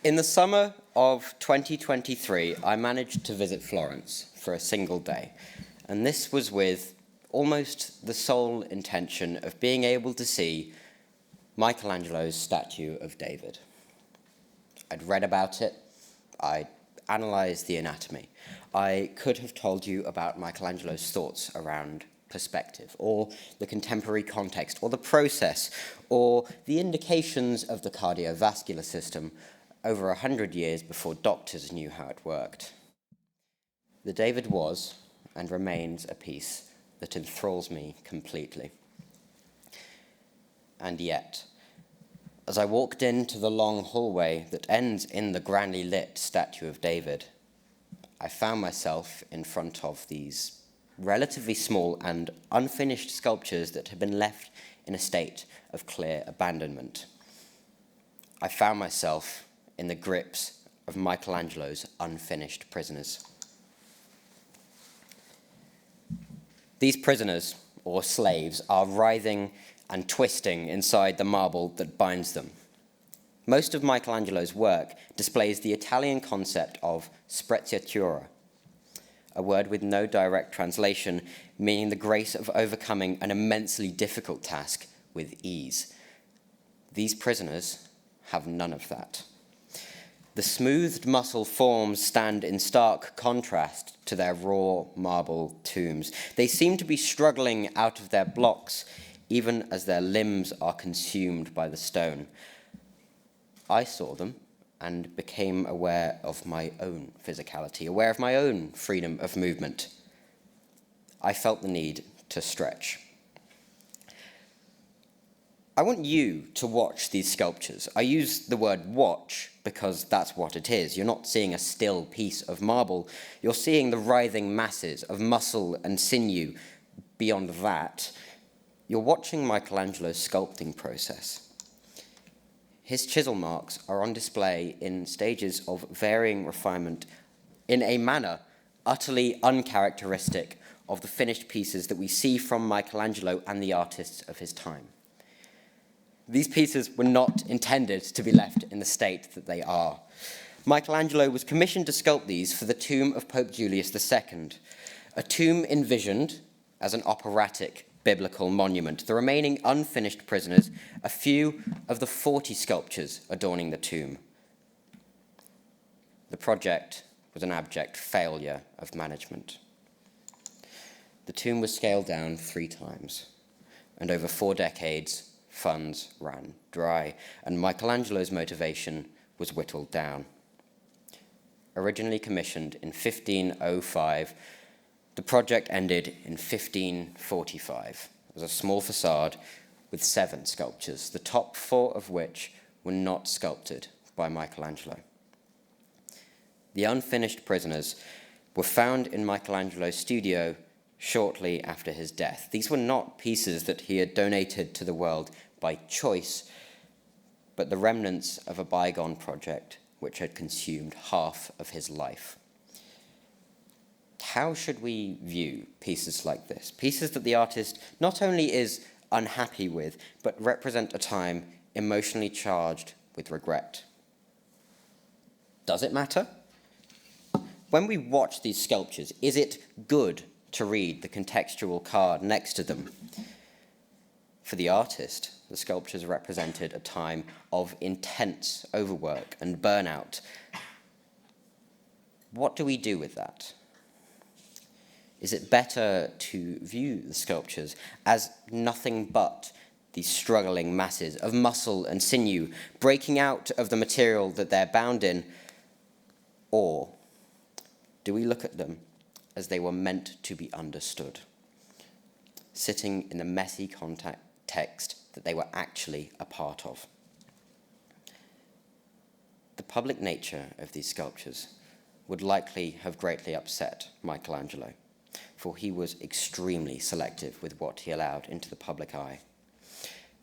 In the summer of 2023, I managed to visit Florence for a single day, and this was with almost the sole intention of being able to see Michelangelo's statue of David. I'd read about it, I'd analysed the anatomy. I could have told you about Michelangelo's thoughts around perspective, or the contemporary context, or the process, or the indications of the cardiovascular system over 100 years before doctors knew how it worked. The David was, and remains, a piece that enthralls me completely. And yet, as I walked into the long hallway that ends in the grandly lit statue of David, I found myself in front of these relatively small and unfinished sculptures that had been left in a state of clear abandonment. I found myself in the grips of Michelangelo's unfinished prisoners. These prisoners, or slaves, are writhing and twisting inside the marble that binds them. Most of Michelangelo's work displays the Italian concept of sprezzatura, a word with no direct translation, meaning the grace of overcoming an immensely difficult task with ease. These prisoners have none of that. The smoothed muscle forms stand in stark contrast to their raw marble tombs. They seem to be struggling out of their blocks, even as their limbs are consumed by the stone. I saw them and became aware of my own physicality, aware of my own freedom of movement. I felt the need to stretch. I want you to watch these sculptures. I use the word watch because that's what it is. You're not seeing a still piece of marble. You're seeing the writhing masses of muscle and sinew. Beyond that, you're watching Michelangelo's sculpting process. His chisel marks are on display in stages of varying refinement in a manner utterly uncharacteristic of the finished pieces that we see from Michelangelo and the artists of his time. These pieces were not intended to be left in the state that they are. Michelangelo was commissioned to sculpt these for the tomb of Pope Julius II, a tomb envisioned as an operatic biblical monument. The remaining unfinished prisoners, a few of the 40 sculptures adorning the tomb. The project was an abject failure of management. The tomb was scaled down 3 times, and over 4 decades, funds ran dry, and Michelangelo's motivation was whittled down. Originally commissioned in 1505, the project ended in 1545 as a small facade with 7 sculptures, the top 4 of which were not sculpted by Michelangelo. The unfinished prisoners were found in Michelangelo's studio shortly after his death. These were not pieces that he had donated to the world by choice, but the remnants of a bygone project which had consumed half of his life. How should we view pieces like this? Pieces that the artist not only is unhappy with, but represent a time emotionally charged with regret. Does it matter? When we watch these sculptures, is it good to read the contextual card next to them? For the artist, the sculptures represented a time of intense overwork and burnout. What do we do with that? Is it better to view the sculptures as nothing but these struggling masses of muscle and sinew breaking out of the material that they're bound in? Or do we look at them as they were meant to be understood, sitting in the messy context that they were actually a part of? The public nature of these sculptures would likely have greatly upset Michelangelo, for he was extremely selective with what he allowed into the public eye.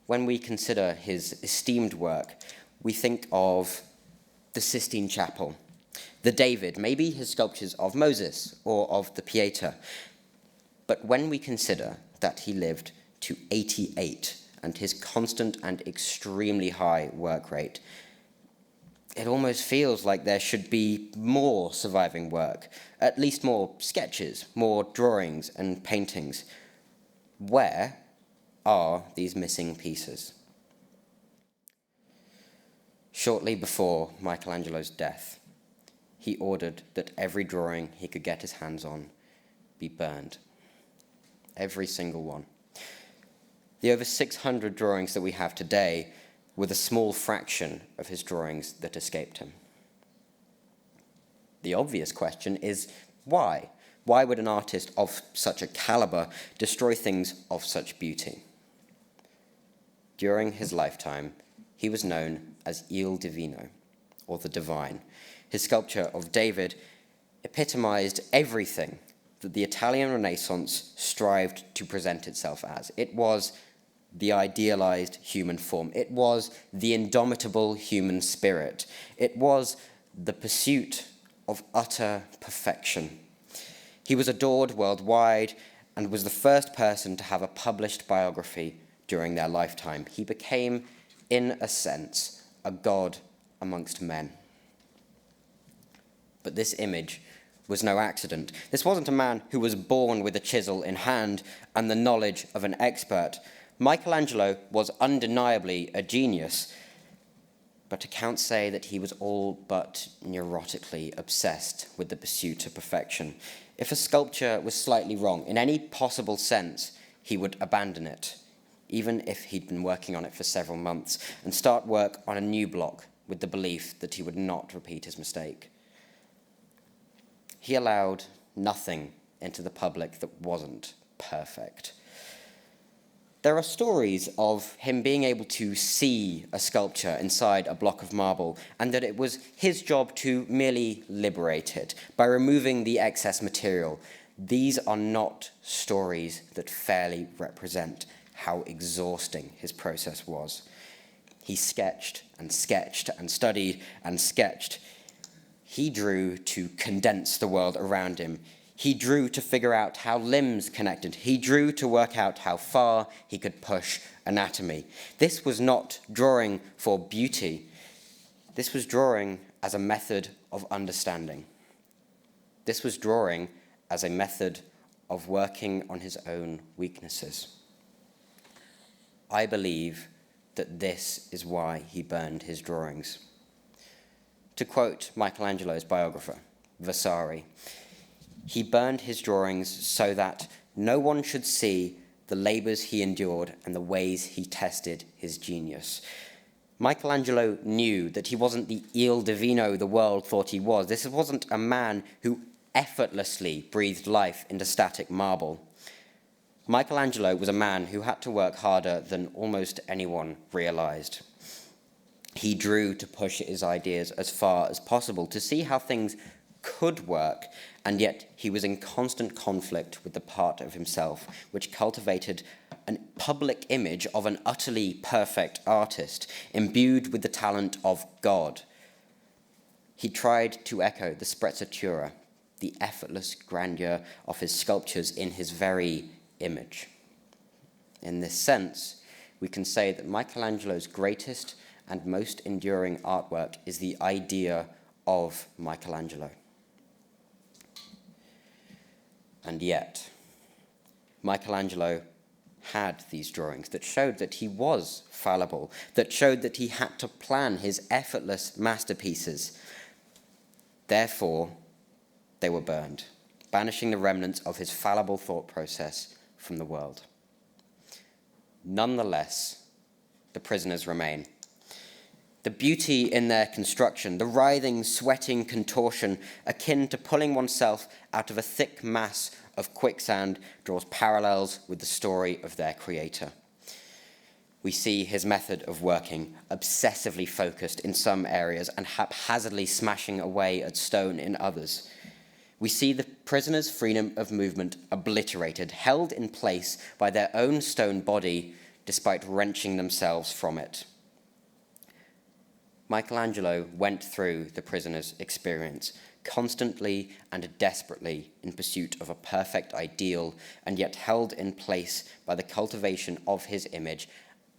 When we consider his esteemed work, we think of the Sistine Chapel, the David, maybe his sculptures of Moses or of the Pieta. But when we consider that he lived to 88 and his constant and extremely high work rate, it almost feels like there should be more surviving work, at least more sketches, more drawings and paintings. Where are these missing pieces? Shortly before Michelangelo's death, he ordered that every drawing he could get his hands on be burned. Every single one. The over 600 drawings that we have today were the small fraction of his drawings that escaped him. The obvious question is why? Why would an artist of such a caliber destroy things of such beauty? During his lifetime, he was known as Il Divino, or the Divine. His sculpture of David epitomized everything that the Italian Renaissance strived to present itself as. It was the idealized human form. It was the indomitable human spirit. It was the pursuit of utter perfection. He was adored worldwide and was the first person to have a published biography during their lifetime. He became, in a sense, a god amongst men. But this image was no accident. This wasn't a man who was born with a chisel in hand and the knowledge of an expert. Michelangelo was undeniably a genius, but accounts say that he was all but neurotically obsessed with the pursuit of perfection. If a sculpture was slightly wrong in any possible sense, he would abandon it, even if he'd been working on it for several months, and start work on a new block with the belief that he would not repeat his mistake. He allowed nothing into the public that wasn't perfect. There are stories of him being able to see a sculpture inside a block of marble, and that it was his job to merely liberate it by removing the excess material. These are not stories that fairly represent how exhausting his process was. He sketched and sketched and studied and sketched. He drew to condense the world around him. He drew to figure out how limbs connected. He drew to work out how far he could push anatomy. This was not drawing for beauty. This was drawing as a method of understanding. This was drawing as a method of working on his own weaknesses. I believe that this is why he burned his drawings. To quote Michelangelo's biographer, Vasari, he burned his drawings so that no one should see the labors he endured and the ways he tested his genius. Michelangelo knew that he wasn't the Il Divino the world thought he was. This wasn't a man who effortlessly breathed life into static marble. Michelangelo was a man who had to work harder than almost anyone realized. He drew to push his ideas as far as possible to see how things could work, and yet he was in constant conflict with the part of himself which cultivated a public image of an utterly perfect artist, imbued with the talent of God. He tried to echo the sprezzatura, the effortless grandeur of his sculptures in his very image. In this sense, we can say that Michelangelo's greatest and most enduring artwork is the idea of Michelangelo. And yet, Michelangelo had these drawings that showed that he was fallible, that showed that he had to plan his effortless masterpieces. Therefore, they were burned, banishing the remnants of his fallible thought process from the world. Nonetheless, the prisoners remain. The beauty in their construction, the writhing, sweating contortion akin to pulling oneself out of a thick mass of quicksand, draws parallels with the story of their creator. We see his method of working, obsessively focused in some areas and haphazardly smashing away at stone in others. We see the prisoners' freedom of movement obliterated, held in place by their own stone body despite wrenching themselves from it. Michelangelo went through the prisoner's experience, constantly and desperately in pursuit of a perfect ideal, and yet held in place by the cultivation of his image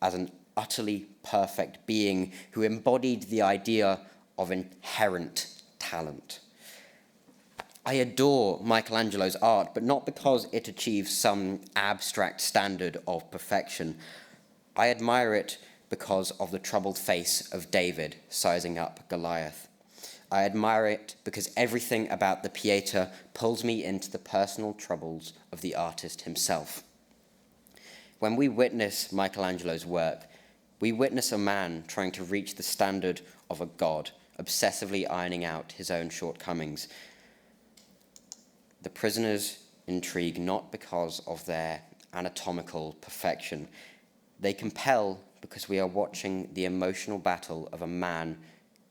as an utterly perfect being who embodied the idea of inherent talent. I adore Michelangelo's art, but not because it achieves some abstract standard of perfection. I admire it because of the troubled face of David sizing up Goliath. I admire it because everything about the Pieta pulls me into the personal troubles of the artist himself. When we witness Michelangelo's work, we witness a man trying to reach the standard of a god, obsessively ironing out his own shortcomings. The prisoners intrigue not because of their anatomical perfection. They compel because we are watching the emotional battle of a man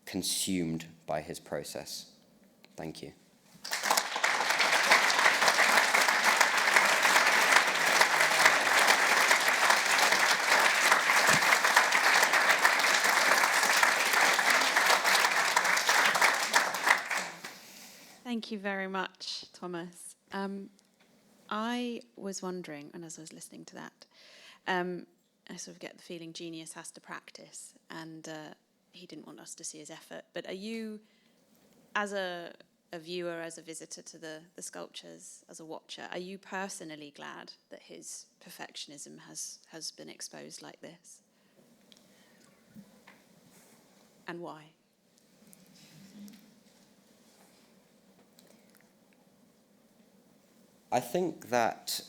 consumed by his process. Thank you. Thank you very much, Thomas. I was wondering, and as I was listening to that, I sort of get the feeling genius has to practice, and he didn't want us to see his effort. But are you, as a viewer, as a visitor to the sculptures, as a watcher, are you personally glad that his perfectionism has been exposed like this? And why? I think that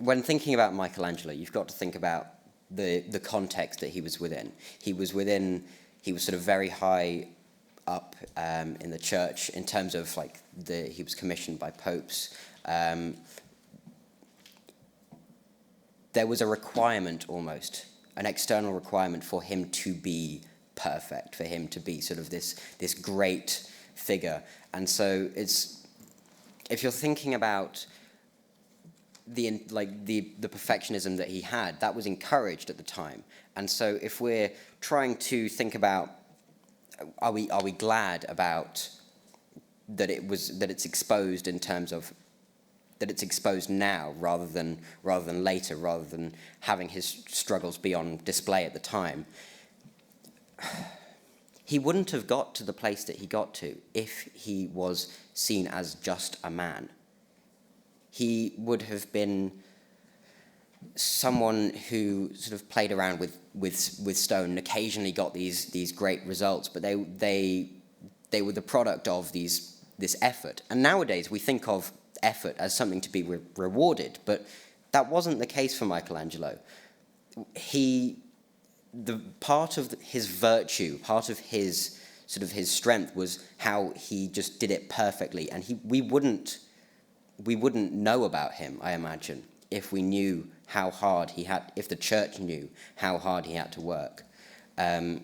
when thinking about Michelangelo, you've got to think about the context that he was within. He was sort of very high up in the church in terms of like he was commissioned by popes. There was a requirement almost, an external requirement for him to be perfect, for him to be sort of this great figure. And so if you're thinking about the perfectionism that he had, that was encouraged at the time. And so if we're trying to think about, are we glad about that it's exposed in terms of that it's exposed now rather than later, rather than having his struggles be on display at the time? He wouldn't have got to the place that he got to if he was seen as just a man. He would have been someone who sort of played around with stone and occasionally got these great results, but they were the product of this effort. And nowadays we think of effort as something to be rewarded, but that wasn't the case for Michelangelo. The part of his virtue, part of his strength was how he just did it perfectly, and we wouldn't know about him, I imagine, if we knew how hard if the church knew how hard he had to work. And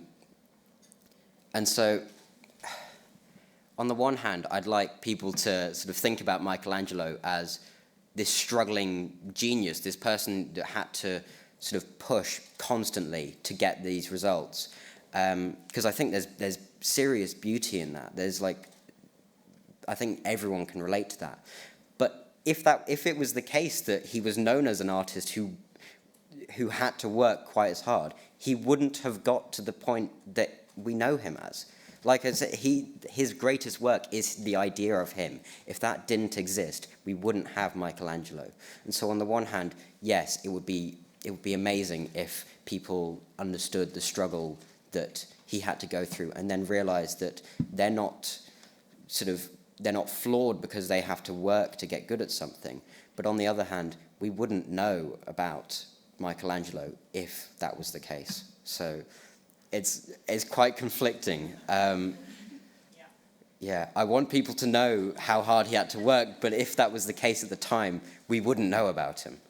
so, on the one hand, I'd like people to sort of think about Michelangelo as this struggling genius, this person that had to sort of push constantly to get these results. Because I think there's serious beauty in that. I think everyone can relate to that. But if it was the case that he was known as an artist who had to work quite as hard, he wouldn't have got to the point that we know him as. Like I said, his greatest work is the idea of him. If that didn't exist, we wouldn't have Michelangelo. And so on the one hand, yes, it would be amazing if people understood the struggle that he had to go through and then realized that they're not flawed because they have to work to get good at something. But on the other hand, we wouldn't know about Michelangelo if that was the case. So it's quite conflicting. Yeah, I want people to know how hard he had to work, but if that was the case at the time, we wouldn't know about him.